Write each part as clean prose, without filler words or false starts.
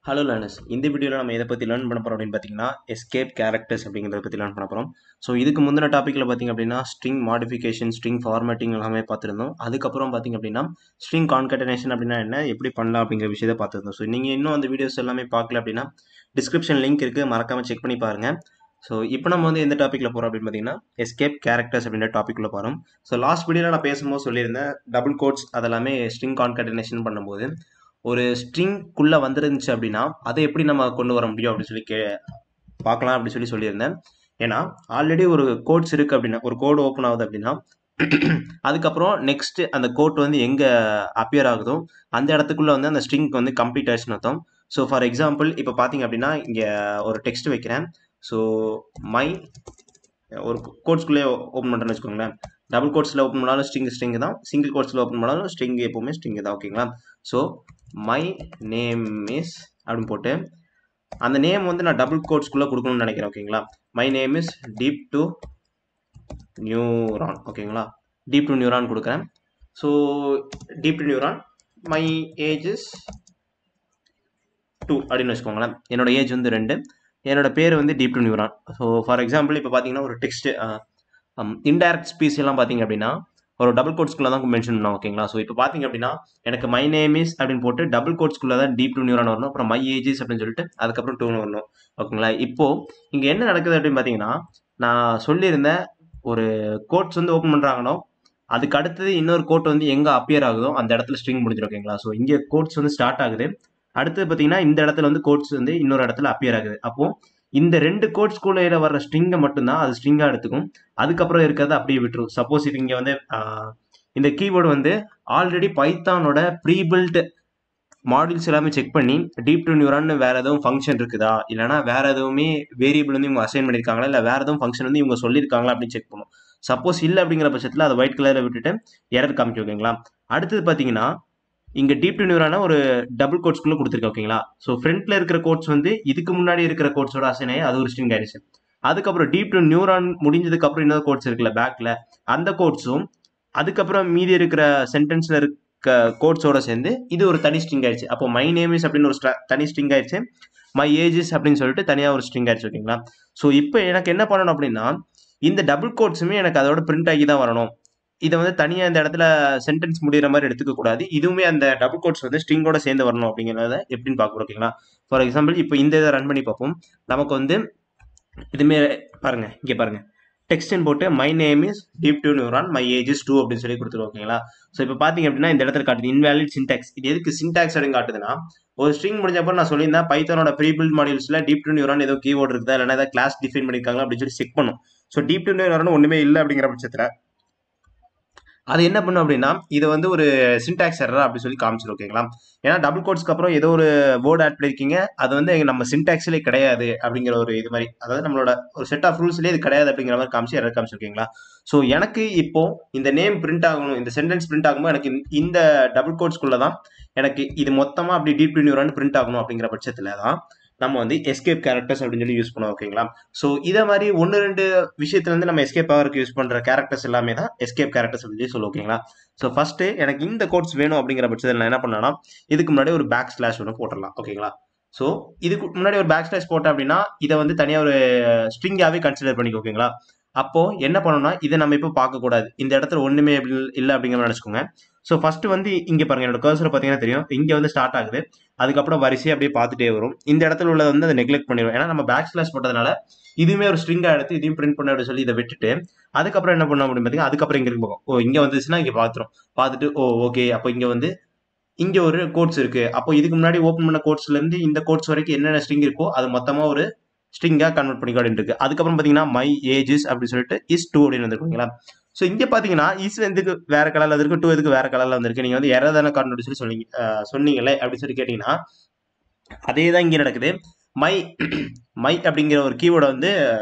Hello learners, இந்த வீடியோவில் நம்ம எதை பற்றி லேர்ன் பண்ண போகிறோம் அப்படின்னு பார்த்தீங்கன்னா எஸ்கேப் கேரக்டர்ஸ் அப்படிங்கிறத பற்றி லேர்ன் பண்ண போகிறோம். ஸோ இதுக்கு முந்தின டாப்பிக்கில் பார்த்தீங்க அப்படின்னா ஸ்ட்ரிங் மாடிஃபிகேஷன், ஸ்ட்ரிங் ஃபார்மேட்டிங் எல்லாமே பார்த்துருந்தோம். அதுக்கப்புறம் பார்த்தீங்க அப்படின்னா ஸ்ட்ரிங் கான்கட்டனேஷன் அப்படின்னா என்ன, எப்படி பண்ணலாம் அப்படிங்கிற விஷயத்தை பார்த்துருந்தோம். ஸோ நீங்கள் இன்னும் அந்த வீடியோஸ் எல்லாமே பார்க்கல அப்படின்னா டிஸ்கிரிப்ஷன் லிங்க் இருக்குது, மறக்காமல் செக் பண்ணி பாருங்கள். ஸோ இப்போ நம்ம வந்து எந்த டாப்பிக்கில் போகிறோம் அப்படின்னு பார்த்தீங்கன்னா எஸ்கேப் கேரக்டர்ஸ் அப்படின்ற டாப்பிக்குள்ளே போகிறோம். ஸோ லாஸ்ட் வீடியோவில் நான் பேசும்போது சொல்லியிருந்தேன் டபுள் கோட்ஸ் அதெல்லாமே ஸ்ட்ரிங் கான்கட்டனேஷன் பண்ணும்போது ஒரு ஸ்ட்ரிங்குள்ளே வந்துருந்துச்சு அப்படின்னா அதை எப்படி நம்ம கொண்டு வர முடியும் அப்படின்னு சொல்லி பார்க்கலாம் அப்படின்னு சொல்லியிருந்தேன். ஏன்னா ஆல்ரெடி ஒரு கோட்ஸ் இருக்குது அப்படின்னா, ஒரு கோடு ஓப்பன் ஆகுது அப்படின்னா அதுக்கப்புறம் நெக்ஸ்ட் அந்த கோட் வந்து எங்கே அப்பியர் ஆகுதோ அந்த இடத்துக்குள்ளே வந்து அந்த ஸ்ட்ரிங்க்கு வந்து கம்ப்ளீட் ஆயிடுச்சுன்னு அர்த்தம். ஸோ ஃபார் எக்ஸாம்பிள் இப்போ பார்த்தீங்க அப்படின்னா இங்கே ஒரு டெக்ஸ்ட் வைக்கிறேன். ஸோ மை ஒரு கோட்ஸ்குள்ளே ஓப்பன் பண்ணுறேன்னு வச்சுக்கோங்களேன். டபுள் கோட்ஸில் ஓப்பன் பண்ணாலும் ஸ்ட்ரிங் தான், சிங்கிள் கோட்ஸில் ஓப்பன் பண்ணாலும் ஸ்ட்ரிங் எப்போவுமே ஸ்ட்ரிங் தான். ஓகேங்களா? ஸோ மை நேம் இஸ் அப்படின்னு போட்டு அந்த நேம் வந்து நான் டபுள் கோட்ஸ்குள்ளே கொடுக்கணும்னு நினைக்கிறேன். ஓகேங்களா? My name is deep to neuron. ஓகேங்களா? டீப் டு நியூரான் கொடுக்குறேன். So deep to neuron, my age is 2 அப்படின்னு வச்சுக்கோங்களேன். என்னோட ஏஜ் வந்து 2, என்னோட பேர் வந்து deep to neuron. So for example இப்போ பார்த்தீங்கன்னா ஒரு டெக்ஸ்ட் இன்டைரக்ட் ஸ்பீச் எல்லாம் பார்த்தீங்க அப்படின்னா ஒரு டபுள் கோட்ஸ்குள்ளே தான் மென்ஷன் பண்ணோம். ஓகேங்களா? ஸோ இப்போ பார்த்தீங்க அப்படின்னா எனக்கு மை நேம் இஸ் அப்படின்னு போட்டு டபுள் கோட்ஸ்குள்ளே தான் டீப் டு நியூரான் வரணும். அப்புறம் மை ஏஜஸ் அப்படின்னு சொல்லிட்டு அதுக்கப்புறம் 2 வரணும். ஓகேங்களா? இப்போ இங்கே என்ன நடக்குது அப்படின்னு பார்த்தீங்கன்னா நான் சொல்லியிருந்தேன் ஒரு கோட்ஸ் வந்து ஓப்பன் பண்ணுறாங்கன்னோ அதுக்கு அடுத்தது இன்னொரு கோட் வந்து எங்கே அப்பியர் ஆகுதோ அந்த இடத்துல ஸ்ட்ரிங் முடிஞ்சிடும். ஓகேங்களா? ஸோ இங்கே கோட்ஸ் வந்து ஸ்டார்ட் ஆகுது. அடுத்தது பார்த்தீங்கன்னா இந்த இடத்துல வந்து கோட்ஸ் வந்து இன்னொரு இடத்துல அப்பியர் ஆகுது. அப்போ இந்த 2 கோட்ஸ்குள்ள வர்ற ஸ்ட்ரிங்கை மட்டும்தான் அது ஸ்ட்ரிங்காக எடுத்துக்கும். அதுக்கப்புறம் இருக்கிறத அப்படியே விட்டுரும். சப்போஸ் இது இங்கே வந்து இந்த கீவேர்டு வந்து ஆல்ரெடி பைத்தானோட ப்ரீபில்ட் மாடியூல்ஸ் எல்லாமே செக் பண்ணி டீப் டு நியூரான்னு வேற எதுவும் ஃபங்க்ஷன் இருக்குதா, இல்லைனா வேற எதுவுமே வேரியபிள் வந்து இவங்க அசைன் பண்ணியிருக்காங்களா, இல்லை வேற எதுவும் ஃபங்க்ஷன் வந்து இவங்க சொல்லியிருக்காங்களா அப்படின்னு செக் பண்ணும். சப்போஸ் இல்லை அப்படிங்கிற பட்சத்தில் அதை ஒயிட் கலரில் விட்டுட்டு எரர் காமிக்கும். ஓகேங்களா? அடுத்தது பார்த்தீங்கன்னா இங்கே டீப் டு நியூரான ஒரு டபுள் கோட்ஸ்குள்ளே கொடுத்துருக்கேன். ஓகேங்களா? ஸோ ஃப்ரண்ட்ல இருக்கிற கோட்ஸ் வந்து இதுக்கு முன்னாடி இருக்கிற கோட்ஸோட அசைன் ஆகி அது ஒரு ஸ்ட்ரிங் ஆயிடுச்சு. அதுக்கப்புறம் டீப் டு நியூரான் முடிஞ்சதுக்கு அப்புறம் இன்னொரு கோட்ஸ் இருக்குல்ல பேக்ல, அந்த கோட்ஸும் அதுக்கப்புறம் மீதி இருக்கிற சென்டென்ஸ்ல இருக்க கோட்ஸோட சேர்ந்து இது ஒரு தனி ஸ்ட்ரிங் ஆயிடுச்சு. அப்போ மை நேம் இஸ் அப்படின்னு ஒரு தனி ஸ்ட்ரிங் ஆயிடுச்சு, மை ஏஜஸ் அப்படின்னு சொல்லிட்டு தனியாக ஒரு ஸ்ட்ரிங் ஆயிடுச்சு. ஓகேங்களா? ஸோ இப்போ எனக்கு என்ன பண்ணணும் அப்படின்னா இந்த டபுள் கோட்ஸுமே எனக்கு அதோட பிரிண்ட் ஆகி தான் வரணும். இதை வந்து தனியாக இந்த இடத்துல சென்டென்ஸ் முடிகிற மாதிரி எடுத்துக்க கூடாது. இதுவுமே அந்த டபுள் கோட்ஸ் வந்து ஸ்ட்ரிங்கோட சேர்ந்து வரணும் அப்படிங்கிறத எப்படின்னு பார்க்குறோம். ஓகேங்களா? ஃபார் எக்ஸாம்பிள் இப்போ இந்த இதை ரன் பண்ணி பார்ப்போம். நமக்கு வந்து இதுமே பாருங்க, இங்கே பாருங்க, டெக்ஸ்ட்னு போட்டு my name is deep to neuron, my age is 2 அப்படின்னு சொல்லி கொடுத்துருவோம். ஓகேங்களா? ஸோ இப்போ பார்த்தீங்க அப்படின்னா இந்த இடத்துல காட்டுது இன்வேலிட் சின்டாக்ஸ். இது எதுக்கு சின்டாக்ஸ் அப்படின்னு காட்டுதுன்னா ஒரு ஸ்ட்ரிங் முடிஞ்சப்போ நான் சொல்லியிருந்தேன் பைத்தானோட ப்ரீபில்ட் மாடியூல்ஸ்ல டீப் டு நியூரான் ஏதோ கீவேர்டு இருக்குதா, இல்லைனா ஏதாவது கிளாஸ் டிஃபைன் பண்ணியிருக்காங்களா அப்படின்னு சொல்லி செக் பண்ணும். ஸோ டீப் டு நியூரான் ஒன்றுமே இல்லை அப்படிங்கிற பட்சத்தில் அது என்ன பண்ணும் அப்படின்னா இதை வந்து ஒரு சின்டாக்ஸ் எரர் அப்படி சொல்லி காமிச்சிடும். ஓகேங்களா? ஏன்னா டபுள் கோட்ஸ்க்கு அப்புறம் ஏதோ ஒரு வேர்டு ஆட் பண்ணிருக்கீங்க, அது வந்து நம்ம சின்டாக்ஸ்லேயே கிடையாது அப்படிங்கிற ஒரு இது மாதிரி, அதாவது நம்மளோட ஒரு செட் ஆஃப் ரூல்ஸ்லேயே இது கிடையாது அப்படிங்கிற மாதிரி காமிச்சு எரர் காமிச்சிருக்கீங்களா? ஸோ எனக்கு இப்போ இந்த நேம் பிரிண்ட் ஆகணும், இந்த சென்டென்ஸ் பிரிண்ட் ஆகும்போது எனக்கு இந்த டபுள் கோட்ஸ்குள்ள தான் எனக்கு இது மொத்தமாக அப்படி டீப் டு நியூரான் பிரிண்ட் ஆகணும். அப்படிங்கிற பட்சத்தில் தான் நம்ம வந்து எஸ்கேப் கேரக்டர்ஸ் அப்படின்னு சொல்லி யூஸ் பண்ணுவோம். ஓகேங்களா? ஸோ இதை மாதிரி 1-2 விஷயத்துல இருந்து நம்ம எஸ்கேப் ஆகிறதுக்கு யூஸ் பண்ற கேரக்டர்ஸ் எல்லாமே தான் எஸ்கேப் கேரக்டர்ஸ் அப்படின்னு சொல்லி சொல்லுவோம். ஓகேங்களா? ஸோ ஃபர்ஸ்ட் எனக்கு இந்த கோட்ஸ் வேணும் அப்படிங்கிற பட்சத்தில் நான் என்ன பண்ணேன்னா இதுக்கு முன்னாடி ஒரு பேக் ஸ்லாஷ் ஒன்று போட்டுடலாம். ஓகேங்களா? ஸோ இதுக்கு முன்னாடி ஒரு பேக் ஸ்லாஷ் போட்டேன் அப்படின்னா இதை வந்து தனியாக ஒரு ஸ்ட்ரிங்காகவே கன்சிடர் பண்ணிக்கோ. ஓகேங்களா? அப்போ என்ன பண்ணணும்னா இதை நம்ம இப்போ பார்க்கக்கூடாது, இந்த இடத்துல ஒன்றுமே இல்லை அப்படிங்கிற மாதிரி நினச்சிக்கோங்க. ஸோ ஃபர்ஸ்ட் வந்து இங்கே பாருங்க, என்னோட கர்சரை பார்த்தீங்கன்னா தெரியும், இங்கே வந்து ஸ்டார்ட் ஆகுது, அதுக்கப்புறம் வரிசையை அப்படியே பார்த்துட்டே வரும். இந்த இடத்துல உள்ளது வந்து அதை நெக்லெக்ட் பண்ணிடும். ஏன்னா நம்ம பேக் ஸ்லாஷ் போட்டதுனால இதுவுமே ஒரு ஸ்ட்ரிங்காக எடுத்து இதையும் பிரிண்ட் பண்ண அப்படின்னு சொல்லி இதை விட்டுட்டு அதுக்கப்புறம் என்ன பண்ணோம் அப்படின்னு பார்த்தீங்கன்னா அதுக்கப்புறம் இங்கே இருக்கும், ஓ இங்கே வந்துச்சுன்னா இங்கே பார்த்துட்டு ஓ ஓகே அப்போ இங்கே வந்து இங்கே ஒரு கோட்ஸ் இருக்கு, அப்போ இதுக்கு முன்னாடி ஓப்பன் பண்ண கோட்ஸ்லேருந்து இந்த கோட்ஸ் வரைக்கும் என்னென்ன ஸ்ட்ரிங் இருக்கோ அது மொத்தமாக ஒரு ஸ்ட்ரிங்காக கன்வெர்ட் பண்ணிக்கோ அப்படின்னு இருக்கு. அதுக்கப்புறம் பார்த்தீங்கன்னா மை ஏஜஸ் அப்படின்னு சொல்லிட்டு இஸ் 2 அப்படின்னு வந்துருக்குங்களா? ஸோ இங்கே பார்த்தீங்கன்னா இஸ் எதுக்கு வேற கலர்ல இருக்கு, 2 எதுக்கு வேற கலர்ல வந்திருக்கு, நீங்க வந்து எரர் தானே காரணம் சொல்லி சொன்னீங்களே அப்படின்னு சொல்லி கேட்டீங்கன்னா அதே தான் இங்கே நடக்குது. மை மை அப்படிங்கிற ஒரு கீவேர்டை வந்து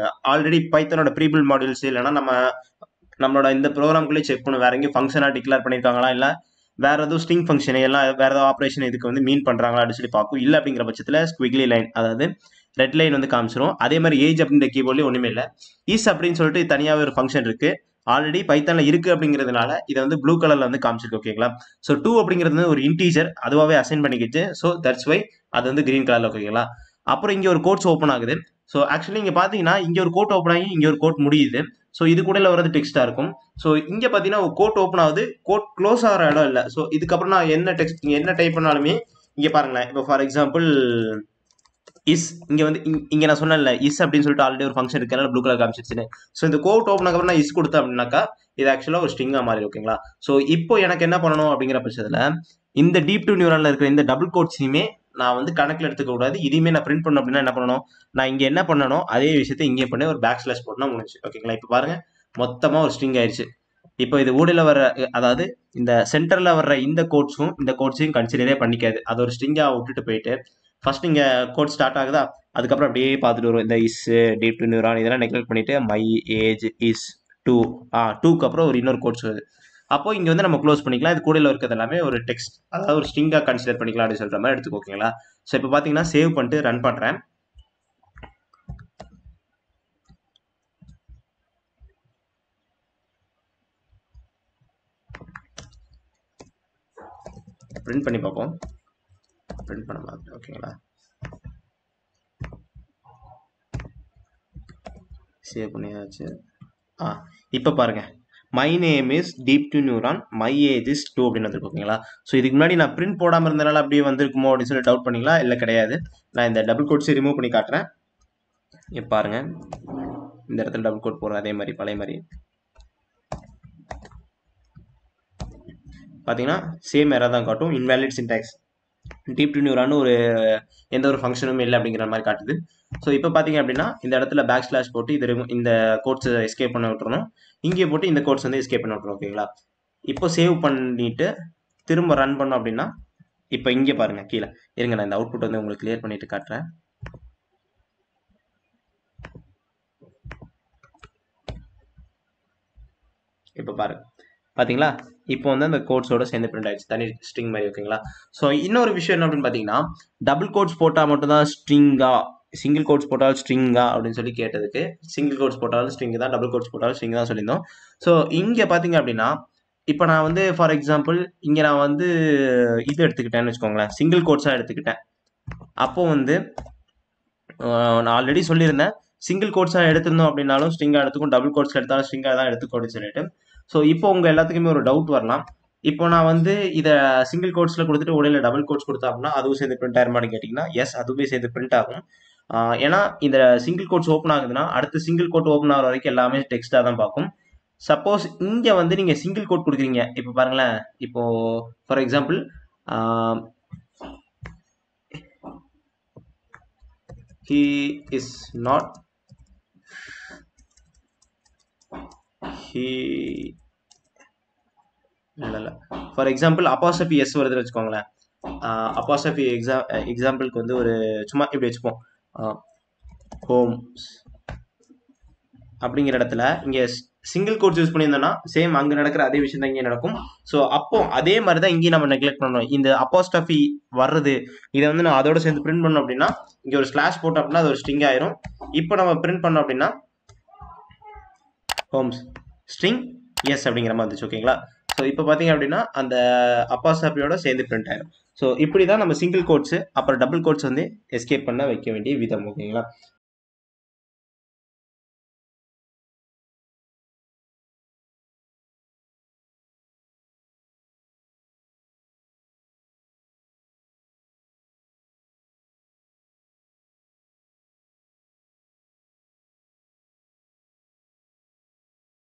ஆல்ரெடி பைத்தானோட ப்ரீபில்ட் மாடியூல்ஸ் இல்லைன்னா நம்மளோட இந்த ப்ரோக்ராம்குள்ளே செக் பண்ணும் வேற எங்கேயும் ஃபங்க்ஷனாக டிக்ளேர் பண்ணியிருக்காங்களா, இல்லை வேற எதுவும் ஸ்ட்ரிங் ஃபங்க்ஷன் எல்லாம் வேற ஏதாவது ஆப்ரேஷன் இதுக்கு வந்து மீன் பண்றாங்களா அப்படின்னு சொல்லி பார்க்கும். இல்லை அப்படிங்கிற பட்சத்தில் ஸ்குவிக்லி லைன், அதாவது ரெட் லைன் வந்து காமிச்சிரும். அதே மாதிரி ஏஜ் அப்படின்ற கீபோர்ட்லேயும் ஒன்றுமே இல்லை. இஸ் அப்படின்னு சொல்லிட்டு தனியாகவே ஒரு ஃபங்க்ஷன் இருக்கு. ஆல்ரெடி பைத்தான்ல இருக்கு அப்படிங்கிறதுனால இதை வந்து ப்ளூ கலர்ல வந்து காமிச்சிருக்கு ஓகேங்களா. ஸோ 2 அப்படிங்கிறது வந்து ஒரு இன்டீஜர் அதுவாகவே அசைன் பண்ணிக்கிச்சு. ஸோ தட்ஸ் வை அது வந்து கிரீன் கலர்ல ஓகேங்களா. அப்புறம் இங்க ஒரு கோட்ஸ் ஓப்பன் ஆகுது. ஸோ ஆக்சுவலி இங்க பாத்தீங்கன்னா இங்க ஒரு கோட் ஓப்பன் ஆகி இங்க ஒரு கோட் முடியுது. ஸோ இது கூட வரது டெக்ஸ்டா இருக்கும். ஸோ இங்க பாத்தீங்கன்னா ஒரு கோட் ஓப்பன் ஆகுது, கோட் க்ளோஸ் ஆகிற இடம் இல்லை. ஸோ இதுக்கப்புறம் நான் என்ன டெக்ஸ்ட் என்ன டைப் பண்ணாலுமே இங்க பாருங்களேன். இப்போ ஃபார் எக்ஸாம்பிள் இஸ் இங்க வந்து இங்க நான் சொன்னேன்ல இஸ் அப்படின்னு சொல்லிட்டு ஆல்ரெடி ஒரு ஃபங்க்ஷன் இருக்கனால ப்ளூ கலர் காமிச்சிருச்சுன்னு. ஸோ இந்த கோட் ஓப்பன் அப்புறம் நான் இஸ் கொடுத்தேன் அப்படின்னாக்கா இது ஆக்சுவலா ஒரு ஸ்ட்ரிங்கா மாதிரி ஓகேங்களா. ஸோ இப்போ எனக்கு என்ன பண்ணணும் அப்படிங்கிற பட்சத்துல இந்த டீப் டு நியூரான்ல இருக்கிற இந்த டபுள் கோட்ஸையுமே நான் வந்து கணக்கில் எடுத்துக்க கூடாது. இதையுமே நான் பிரிண்ட் பண்ணணும் அப்படின்னா என்ன பண்ணணும், நான் இங்க என்ன பண்ணணும் அதே விஷயத்தை இங்கே பண்ணி ஒரு பேக் ஸ்லாஷ் போட்டா முடிஞ்சு ஓகேங்களா. இப்போ பாருங்க மொத்தமா ஒரு ஸ்ட்ரிங் ஆயிடுச்சு. இப்போ இது ஊடல வர அதாவது இந்த சென்டர்ல வர்ற இந்த கோட்ஸையும் கன்சிடரே பண்ணிக்காது. அது ஒரு ஸ்ட்ரிங்கா விட்டுட்டு போயிட்டு ஃபர்ஸ்ட் இங்க கோட் ஸ்டார்ட் ஆகுதா, அதுக்கப்புறம் அப்படியே பார்த்துட்டு வரும். இந்த இஸ் டீப் டு நியூரான் இதெல்லாம் நெக்லெக்ட் பண்ணிட்டு மை ஏஜ் இஸ் 2 2க்கு அப்புறம் ஒரு இன்னொரு கோட்ஸ் வருது. அப்போ இங்க வந்து நம்ம க்ளோஸ் பண்ணிக்கலாம். இது கூட இருக்கிறது எல்லாமே ஒரு டெக்ஸ்ட் அதாவது ஒரு ஸ்ட்ரிங்கா கன்சிடர் பண்ணிக்கலாம் அப்படின்னு சொல்ற மாதிரி எடுத்துக்கோங்களா. ஸோ இப்போ பாத்தீங்கன்னா சேவ் பண்ணிட்டு ரன் பண்றேன். பிரிண்ட் பண்ணி பார்ப்போம். பிரிண்ட் பண்ண மாதிரி ஓகேங்களா. சேவ் பண்ணியாச்சு. இப்போ பாருங்க my name is deep to neuron my age is 2 அப்படின்னு வந்துருக்கு ஓகேங்களா. ஸோ இதுக்கு முன்னாடி நான் பிரிண்ட் போடாமல் இருந்தனால அப்படியே வந்திருக்குமோ அப்படின்னு சொல்லி டவுட் பண்ணிங்களா, இல்லை கிடையாது. நான் இந்த டபுள் கோட்ஸை ரிமூவ் பண்ணி காட்டுறேன். இப்போ பாருங்க இந்த இடத்துல டபுள் கோட் போடுறேன் அதே மாதிரி பழைய மாதிரி பார்த்தீங்கன்னா சேம் எரர் தான் காட்டும். Invalid syntax deep to neuron ஒரு எந்த ஒரு ஃபங்க்ஷனும் இல்லை அப்படிங்கிற மாதிரி காட்டுது. ஸோ இப்போ பார்த்தீங்க அப்படின்னா இந்த இடத்துல பேக் ஸ்லாஷ் போட்டு இது இந்த கோட்ஸ் எஸ்கேப் பண்ண விட்டுறணும். இங்கே போட்டு இந்த கோட்ஸ் வந்து எஸ்கேப் பண்ண விட்டுரும் ஓகேங்களா. இப்போ சேவ் பண்ணிட்டு திரும்ப ரன் பண்ணோம் அப்படின்னா இப்போ இங்கே பாருங்க கீழே இருங்க, நான் இந்த அவுட்புட் வந்து உங்களுக்கு கிளியர் பண்ணிட்டு காட்டுறேன். இப்போ பாருங்க பாத்தீங்களா, இப்போ வந்து அந்த கோட்ஸோட சேர்ந்து பிரிண்ட் ஆயிடுச்சு தனி ஸ்ட்ரிங் மாதிரி ஓகேங்களா. ஸோ இன்னொரு விஷயம் என்ன அப்படின்னு பார்த்தீங்கன்னா டபுள் கோட்ஸ் போட்டால் மட்டும் தான் ஸ்ட்ரிங்கா, சிங்கிள் கோட்ஸ் போட்டாலும் ஸ்ட்ரிங்கா அப்படின்னு சொல்லி கேட்டதுக்கு சிங்கிள் கோட்ஸ் போட்டாலும் ஸ்ட்ரிங் தான், டபுள் கோட்ஸ் போட்டாலும் ஸ்ட்ரிங் தான் சொல்லியிருந்தோம். ஸோ இங்கே பார்த்தீங்க அப்படின்னா இப்போ நான் வந்து ஃபார் எக்ஸாம்பிள் இங்கே நான் வந்து இது எடுத்துக்கிட்டேன்னு வச்சுக்கோங்களேன், சிங்கிள் கோட்ஸாக எடுத்துக்கிட்டேன். அப்போ வந்து நான் ஆல்ரெடி சொல்லியிருந்தேன் சிங்கிள் கோட்ஸாக எடுத்திருந்தோம் அப்படின்னாலும் ஸ்ட்ரிங்காக எடுத்துக்கும், டபுள் கோட்ஸ் எடுத்தாலும் ஸ்ட்ரிங்காக தான் எடுத்துக்கும் அப்படின்னு சொல்லிட்டு. ஸோ இப்போ உங்கள் எல்லாத்துக்குமே ஒரு டவுட் வரலாம், இப்போ நான் வந்து இதை சிங்கிள் கோட்ஸில் கொடுத்துட்டு உடனே டபுள் கோட்ஸ் கொடுத்தா அப்படின்னா அதுவும் சேர்ந்து பிரிண்ட் ஆயிருமான்னு கேட்டிங்கன்னா எஸ், அதுவுமே சேர்ந்து பிரிண்ட் ஆகும். ஏன்னா இந்த சிங்கிள் கோட்ஸ் ஓப்பன் ஆகுதுன்னா அடுத்து சிங்கிள் கோட் ஓப்பன் ஆகிற வரைக்கும் எல்லாமே டெக்ஸ்ட்டாக தான் பார்க்கும். சப்போஸ் இங்கே வந்து நீங்கள் சிங்கிள் கோட் கொடுக்குறீங்க, இப்போ பாருங்களேன், இப்போ for example he is not he இல்ல ஃபார் எக்ஸாம்பிள் அப்பாஸ்ட்ரோஃபி எஸ் வருதுன்னு வச்சுக்கோங்களேன். அப்பாஸ்ட்ரோஃபி எக்ஸாம்பிளுக்கு வந்து ஒரு சும்மா இப்படி வச்சுப்போம், ஹோம்ஸ் அப்படிங்கிற இடத்துல இங்க சிங்கிள் கோட்ஸ் யூஸ் பண்ணியிருந்தோம்னா சேம் அங்க நடக்கிற அதே விஷயம் தான் இங்கே நடக்கும். ஸோ அப்போ அதே மாதிரி தான் இங்கேயும் நம்ம நெக்லெக்ட் பண்ணணும். இந்த அப்பாஸ்ட்ரோஃபி வர்றது இதை வந்து நான் அதோட சேர்ந்து பிரிண்ட் பண்ணோம் அப்படின்னா இங்க ஒரு ஸ்லாஷ் போட்டோம் அப்படின்னா அது ஒரு ஸ்ட்ரிங் ஆயிரும். இப்போ நம்ம பிரிண்ட் பண்ணோம் அப்படின்னா ஹோம்ஸ் ஸ்ட்ரிங் எஸ் அப்படிங்கிற மாதிரி வந்துச்சு ஓகேங்களா. ஸோ இப்போ பார்த்தீங்க அப்படின்னா அந்த அப்பாஸ்ட்ரோஃபியோட சேர்ந்து பிரிண்ட் ஆயிரும். ஸோ இப்படி தான் நம்ம சிங்கிள் கோட்ஸ் அப்புறம் டபுள் கோட்ஸ் வந்து எஸ்கேப் பண்ண வைக்க வேண்டிய விதம் ஓகேங்களா.